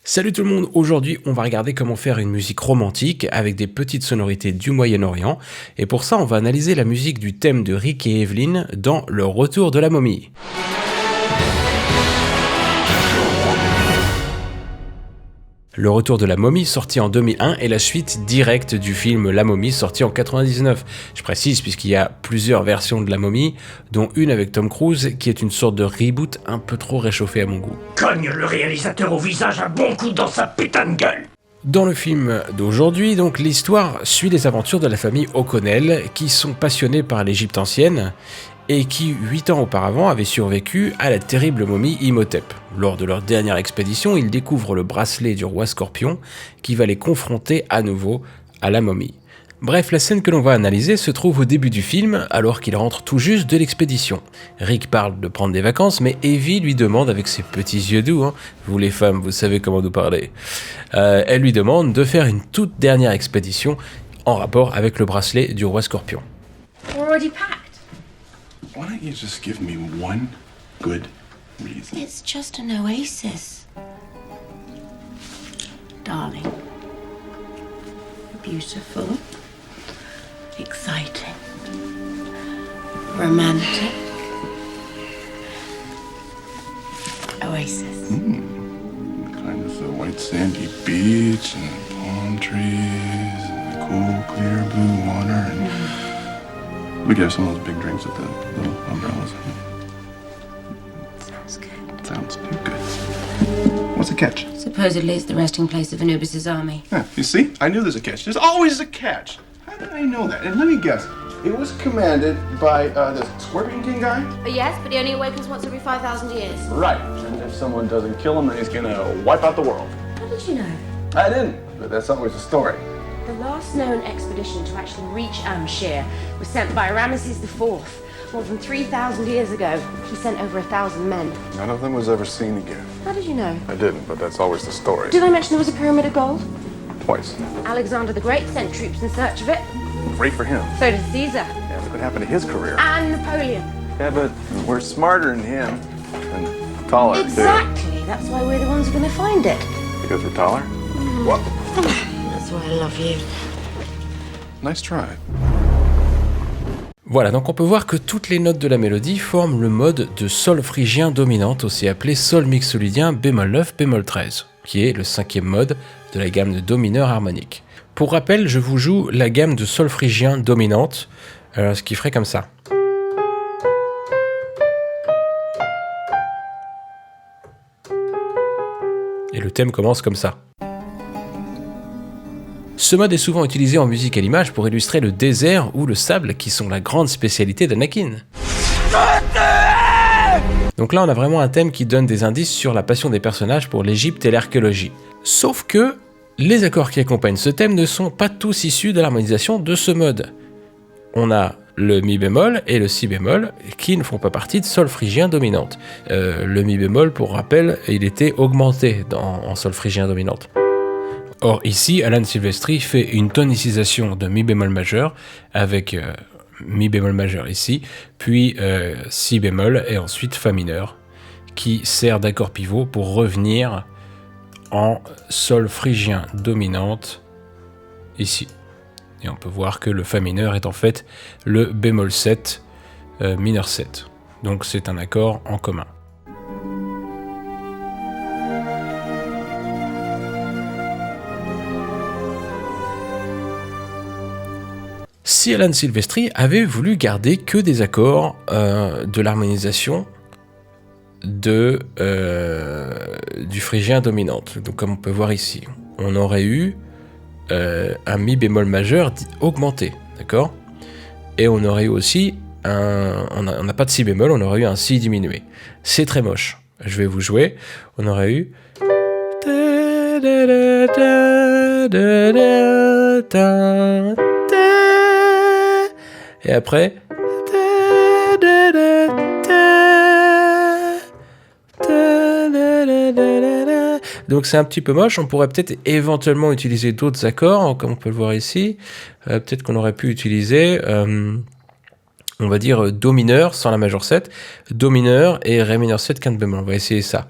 Salut tout le monde, aujourd'hui on va regarder comment faire une musique romantique avec des petites sonorités du Moyen-Orient et pour ça on va analyser la musique du thème de Rick et Evelyn dans Le Retour de la momie. Le Retour de la momie sorti en 2001 est la suite directe du film La momie sorti en 99. Je précise puisqu'il y a plusieurs versions de la momie, dont une avec Tom Cruise qui est une sorte de reboot un peu trop réchauffé à mon goût. Cogne le réalisateur au visage un bon coup dans sa putain de gueule. Dans le film d'aujourd'hui, donc, l'histoire suit les aventures de la famille O'Connell qui sont passionnés par l'Égypte ancienne et qui, 8 ans auparavant, avaient survécu à la terrible momie Imhotep. Lors de leur dernière expédition, ils découvrent le bracelet du roi Scorpion qui va les confronter à nouveau à la momie. Bref, la scène que l'on va analyser se trouve au début du film, alors qu'il rentre tout juste de l'expédition. Rick parle de prendre des vacances, mais Evie lui demande avec ses petits yeux doux, vous les femmes, vous savez comment nous parler, elle lui demande de faire une toute dernière expédition en rapport avec le bracelet du roi Scorpion. Already packed? Why don't you just give me one good reason? It's just an oasis. Darling. Beautiful. Exciting. Romantic. Oasis. Kind of the white sandy beach and palm trees and the cool, clear blue water and we could have some of those big drinks with the little umbrellas. Sounds good. Sounds too good. What's the catch? Supposedly it's the resting place of Anubis' army. Yeah, you see? I knew there's a catch. There's always a catch. How did I know that? And let me guess. It was commanded by the Scorpion King guy? Yes, but he only awakens once every 5,000 years. Right. And if someone doesn't kill him, then he's gonna wipe out the world. How did you know? I didn't, but that's always the story. The last known expedition to actually reach Amshir was sent by Ramesses IV. More than 3,000 years ago, he sent over 1,000 men. None of them was ever seen again. How did you know? I didn't, but that's always the story. Did I mention there was a pyramid of gold? Twice. Alexander the Great sent troops in search of it. Great for him. So did Caesar. Yeah, look what happened to his career. And Napoleon. Yeah, but we're smarter than him. And taller, Exactly. That's why we're the ones who are going to find it. too. Because we're taller? What? That's why I love you. Nice try. Voilà, donc on peut voir que toutes les notes de la mélodie forment le mode de sol phrygien dominante, aussi appelé sol mixolydien bémol 9 bémol 13, qui est le 5e mode de la gamme de do mineur harmonique. Pour rappel, je vous joue la gamme de sol phrygien dominante, ce qui ferait comme ça. Et le thème commence comme ça. Ce mode est souvent utilisé en musique à l'image pour illustrer le désert ou le sable qui sont la grande spécialité d'Anakin. Donc là on a vraiment un thème qui donne des indices sur la passion des personnages pour l'Égypte et l'archéologie. Sauf que les accords qui accompagnent ce thème ne sont pas tous issus de l'harmonisation de ce mode. On a le mi bémol et le si bémol qui ne font pas partie de sol phrygien dominante. Le mi bémol, pour rappel, il était augmenté en sol phrygien dominante. Or ici, Alan Silvestri fait une tonicisation de mi bémol majeur avec mi bémol majeur ici, puis si bémol et ensuite fa mineur, qui sert d'accord pivot pour revenir en sol phrygien dominante ici. Et on peut voir que le fa mineur est en fait le bémol 7 mineur 7. Donc c'est un accord en commun. Si Alan Silvestri avait voulu garder que des accords de l'harmonisation du phrygien dominante, donc comme on peut voir ici, on aurait eu un mi bémol majeur augmenté, d'accord? Et on aurait eu aussi on n'a pas de si bémol, on aurait eu un si diminué. C'est très moche. Je vais vous jouer. On aurait eu et après donc c'est un petit peu moche. On pourrait peut-être éventuellement utiliser d'autres accords comme on peut le voir ici. Peut-être qu'on aurait pu utiliser on va dire do mineur sans la majeur 7, do mineur et ré mineur 7 quinte bémol. On va essayer ça.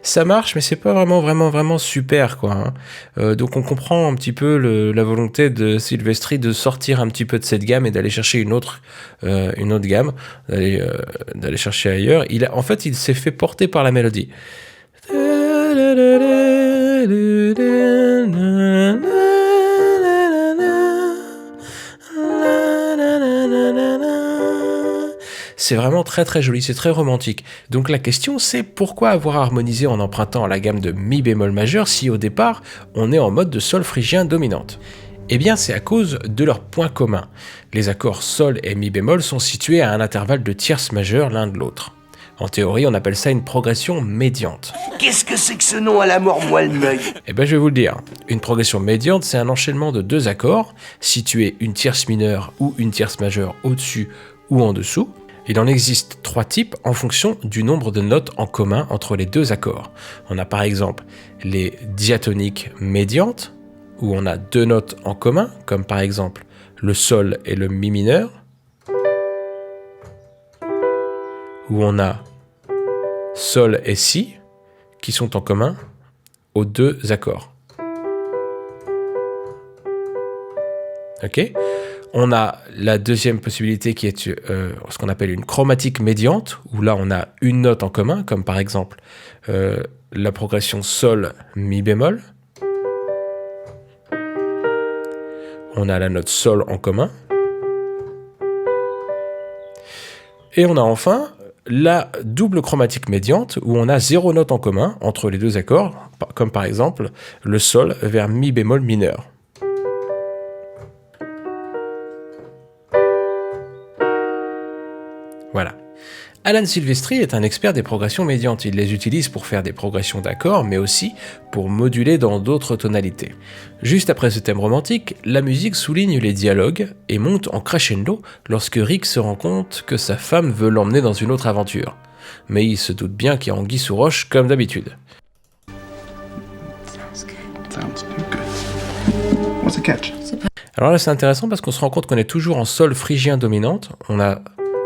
Ça marche, mais c'est pas vraiment super, quoi. Donc on comprend un petit peu la volonté de Silvestri de sortir un petit peu de cette gamme et d'aller chercher une autre gamme, d'aller chercher ailleurs. En fait, il s'est fait porter par la mélodie. C'est vraiment très joli, c'est très romantique. Donc la question c'est pourquoi avoir harmonisé en empruntant la gamme de mi bémol majeur si au départ on est en mode de sol phrygien dominante ? Eh bien c'est à cause de leurs points communs. Les accords sol et mi bémol sont situés à un intervalle de tierces majeures l'un de l'autre. En théorie on appelle ça une progression médiante. Qu'est-ce que c'est que ce nom à la mort, moi le meuil? Eh bien je vais vous le dire. Une progression médiante c'est un enchaînement de deux accords, situés une tierce mineure ou une tierce majeure au-dessus ou en dessous. Il en existe trois types en fonction du nombre de notes en commun entre les deux accords. On a par exemple les diatoniques médiantes, où on a deux notes en commun, comme par exemple le sol et le mi mineur, où on a sol et si, qui sont en commun aux deux accords. Ok ? On a la deuxième possibilité qui est ce qu'on appelle une chromatique médiante, où là on a une note en commun, comme par exemple la progression sol mi bémol. On a la note sol en commun. Et on a enfin la double chromatique médiante, où on a zéro note en commun entre les deux accords, comme par exemple le sol vers mi bémol mineur. Voilà. Alan Silvestri est un expert des progressions médiantes. Il les utilise pour faire des progressions d'accords, mais aussi pour moduler dans d'autres tonalités. Juste après ce thème romantique, la musique souligne les dialogues et monte en crescendo lorsque Rick se rend compte que sa femme veut l'emmener dans une autre aventure. Mais il se doute bien qu'il y a anguille sous roche comme d'habitude. Sounds good. What's the catch? Alors là c'est intéressant parce qu'on se rend compte qu'on est toujours en sol phrygien dominante. On a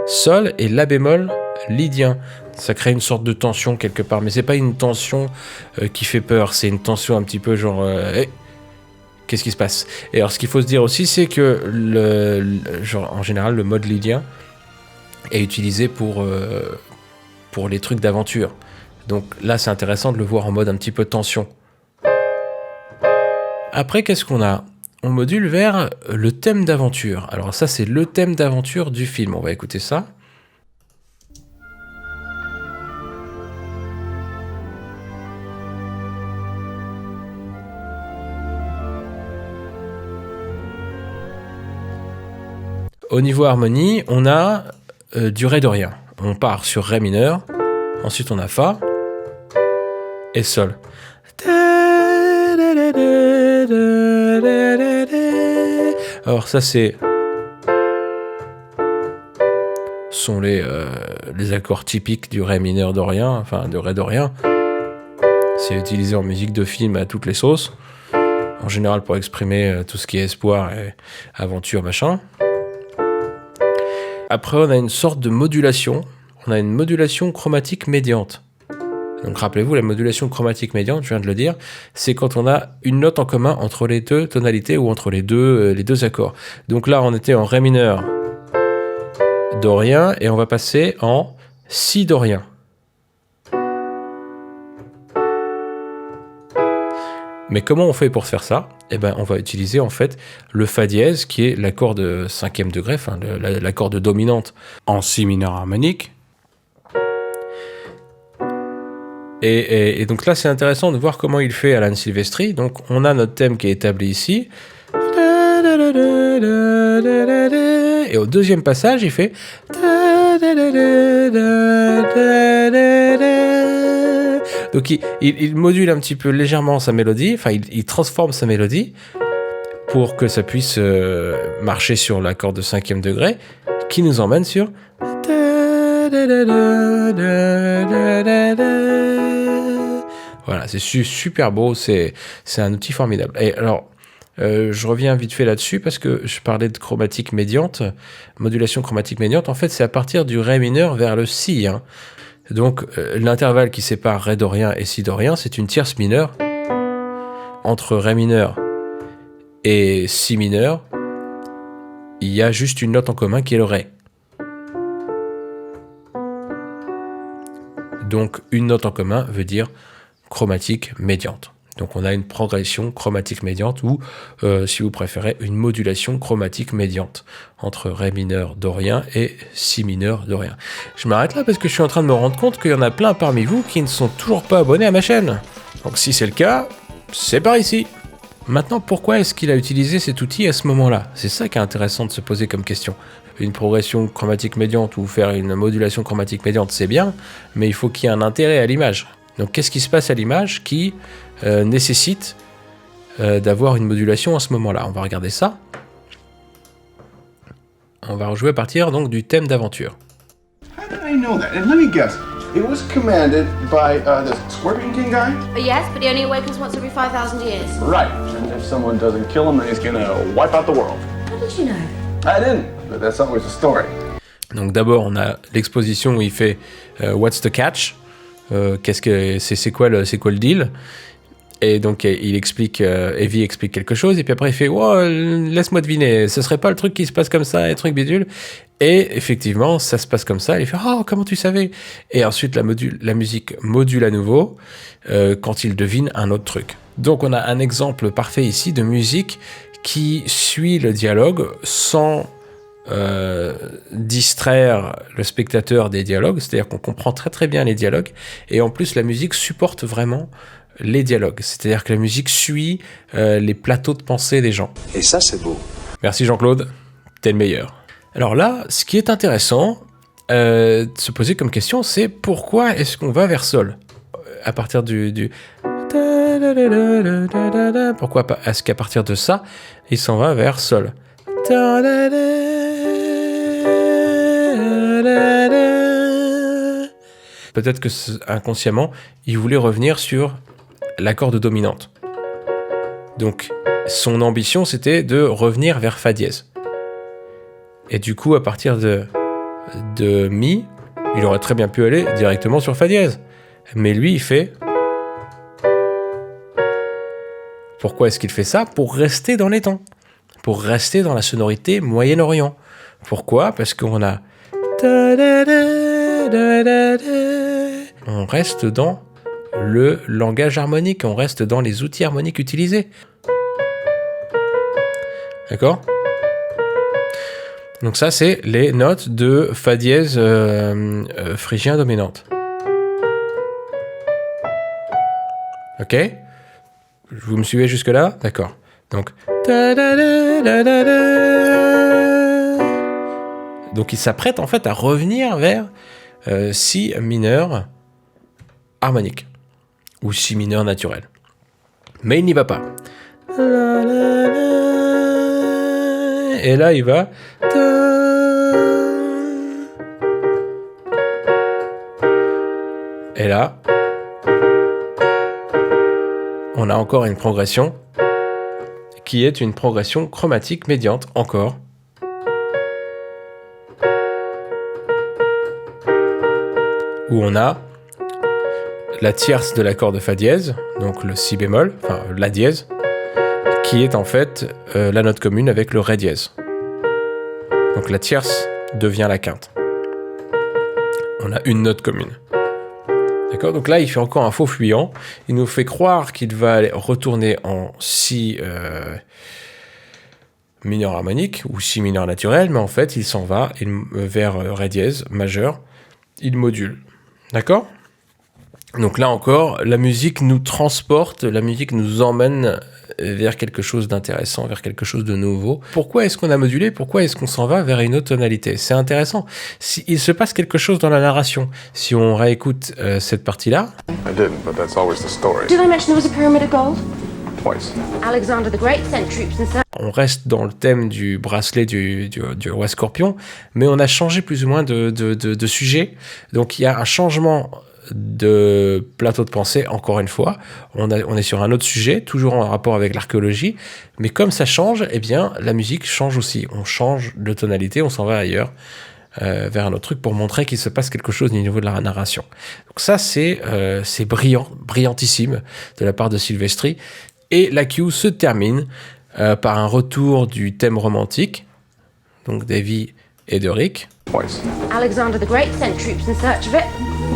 sol et la bémol lydien. Ça crée une sorte de tension quelque part, mais c'est pas une tension qui fait peur, c'est une tension un petit peu genre qu'est-ce qui se passe? Et alors ce qu'il faut se dire aussi c'est que en général le mode lydien est utilisé pour les trucs d'aventure. Donc là c'est intéressant de le voir en mode un petit peu tension. Après qu'est-ce qu'on a? On module vers le thème d'aventure. Alors ça, c'est le thème d'aventure du film. On va écouter ça. Au niveau harmonie, on a du ré dorien. On part sur ré mineur. Ensuite, on a fa et sol. Alors ça sont les accords typiques du ré mineur dorien, enfin de ré dorien. C'est utilisé en musique de film à toutes les sauces, en général pour exprimer tout ce qui est espoir et aventure machin. Après on a une sorte de modulation, on a une modulation chromatique médiante. Donc rappelez-vous, la modulation chromatique médiante, je viens de le dire, c'est quand on a une note en commun entre les deux tonalités ou entre les deux accords. Donc là, on était en ré mineur dorien et on va passer en si dorien. Mais comment on fait pour faire ça? Eh ben, on va utiliser en fait le fa dièse, qui est l'accord de 5e degré, enfin l'accord de dominante en si mineur harmonique. Et donc là, c'est intéressant de voir comment il fait Alan Silvestri. Donc, on a notre thème qui est établi ici. Et au deuxième passage, il fait... Donc, il module un petit peu légèrement sa mélodie. Enfin, il transforme sa mélodie pour que ça puisse marcher sur l'accord de 5e degré qui nous emmène sur... Voilà, c'est super beau, c'est un outil formidable. Et alors, Je reviens vite fait là-dessus parce que je parlais de chromatique médiante, modulation chromatique médiante. En fait, c'est à partir du Ré mineur vers le Si. Hein. Donc, l'intervalle qui sépare Ré dorien et Si dorien, c'est une tierce mineure. Entre Ré mineur et Si mineur, il y a juste une note en commun qui est le Ré. Donc, une note en commun veut dire chromatique médiante. Donc on a une progression chromatique médiante ou, si vous préférez, une modulation chromatique médiante entre Ré mineur dorien et Si mineur dorien. Je m'arrête là parce que je suis en train de me rendre compte qu'il y en a plein parmi vous qui ne sont toujours pas abonnés à ma chaîne. Donc si c'est le cas, c'est par ici. Maintenant, pourquoi est-ce qu'il a utilisé cet outil à ce moment-là? C'est ça qui est intéressant de se poser comme question. Une progression chromatique médiante ou faire une modulation chromatique médiante, c'est bien, mais il faut qu'il y ait un intérêt à l'image. Donc qu'est-ce qui se passe à l'image qui nécessite d'avoir une modulation à ce moment-là? On va regarder ça. On va rejouer à partir donc du thème d'aventure. How did I know that? And let me guess, it was commanded by the Scorpion King guy? Yes, but he only awakens once every 5,000 years. Right. And if someone doesn't kill him, then he's gonna wipe out the world. How did you know? I didn't, but that's always the story. Donc d'abord on a l'exposition où il fait What's the catch? Qu'est-ce que c'est quoi le deal? Et donc il explique, Evie explique quelque chose, et puis après il fait wow, laisse-moi deviner, ce serait pas le truc qui se passe comme ça, un truc bidule. Et effectivement, ça se passe comme ça. Il fait oh, comment tu savais? Et ensuite la musique module à nouveau quand il devine un autre truc. Donc on a un exemple parfait ici de musique qui suit le dialogue sans distraire le spectateur des dialogues, c'est-à-dire qu'on comprend très très bien les dialogues, et en plus la musique supporte vraiment les dialogues, c'est-à-dire que la musique suit les plateaux de pensée des gens. Et ça, c'est beau. Merci Jean-Claude, t'es le meilleur. Alors là, ce qui est intéressant de se poser comme question, c'est pourquoi est-ce qu'on va vers Sol? À partir du... Pourquoi est-ce qu'à partir de ça, il s'en va vers Sol? Peut-être que inconsciemment, il voulait revenir sur la corde dominante. Donc, son ambition, c'était de revenir vers Fa dièse. Et du coup, à partir de Mi, il aurait très bien pu aller directement sur Fa dièse. Mais lui, il fait... Pourquoi est-ce qu'il fait ça? Pour rester dans les temps. Pour rester dans la sonorité Moyen-Orient. Pourquoi? Parce qu'on a... On reste dans le langage harmonique, on reste dans les outils harmoniques utilisés. D'accord? Donc ça, c'est les notes de Fa dièse phrygien dominante. Ok? Vous me suivez jusque-là? D'accord. Donc... Donc il s'apprête en fait à revenir vers Si mineur harmonique ou Si mineur naturel. Mais il n'y va pas. Et là il va. Et là, on a encore une progression qui est une progression chromatique médiante encore. Où on a la tierce de l'accord de Fa dièse, donc le Si bémol, enfin La dièse, qui est en fait la note commune avec le Ré dièse. Donc la tierce devient la quinte. On a une note commune. D'accord? Donc là, il fait encore un faux fuyant. Il nous fait croire qu'il va aller retourner en Si mineur harmonique ou Si mineur naturel, mais en fait, il s'en va vers Ré dièse majeur. Il module. D'accord? Donc là encore, la musique nous transporte, la musique nous emmène vers quelque chose d'intéressant, vers quelque chose de nouveau. Pourquoi est-ce qu'on a modulé? Pourquoi est-ce qu'on s'en va vers une autre tonalité? C'est intéressant. Il se passe quelque chose dans la narration. Si on réécoute cette partie-là... I didn't, but that's always the story. Did I mention there was a pyramid of gold? Twice. Alexander the Great sent troops and... On reste dans le thème du bracelet du roi Scorpion, mais on a changé plus ou moins de sujet. Donc il y a un changement de plateau de pensée, encore une fois. On est sur un autre sujet, toujours en rapport avec l'archéologie, mais comme ça change, eh bien, la musique change aussi. On change de tonalité, on s'en va ailleurs, vers un autre truc, pour montrer qu'il se passe quelque chose au niveau de la narration. Donc ça, c'est brillant, brillantissime de la part de Silvestri. Et la cue se termine par un retour du thème romantique, donc d'Evie et de Rick. Twice. Alexander the Great sent troops in search of it.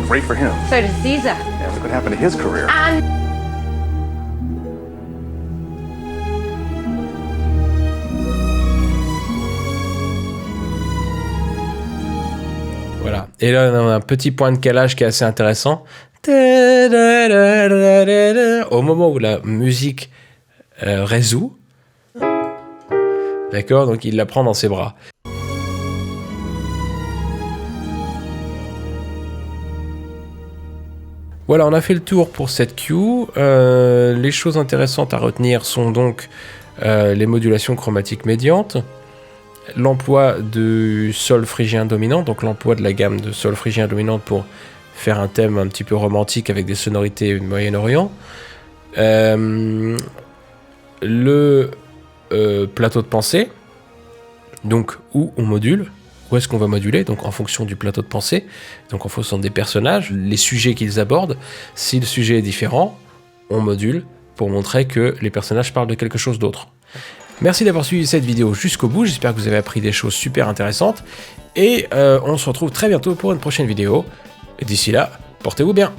Great for him. So did Caesar. Yeah, look what happened to his career. And Voilà. Et là, on a un petit point de calage qui est assez intéressant. Au moment où la musique résout, d'accord, donc il la prend dans ses bras. Voilà, on a fait le tour pour cette cue. Les choses intéressantes à retenir sont donc les modulations chromatiques médiantes, l'emploi du sol phrygien dominant, donc l'emploi de la gamme de sol phrygien dominante pour faire un thème un petit peu romantique avec des sonorités du Moyen-Orient, le plateau de pensée, donc où on module, où est-ce qu'on va moduler, donc en fonction du plateau de pensée, donc en fonction des personnages, les sujets qu'ils abordent. Si le sujet est différent, on module pour montrer que les personnages parlent de quelque chose d'autre. Merci d'avoir suivi cette vidéo jusqu'au bout, j'espère que vous avez appris des choses super intéressantes, et on se retrouve très bientôt pour une prochaine vidéo, et d'ici là, portez-vous bien.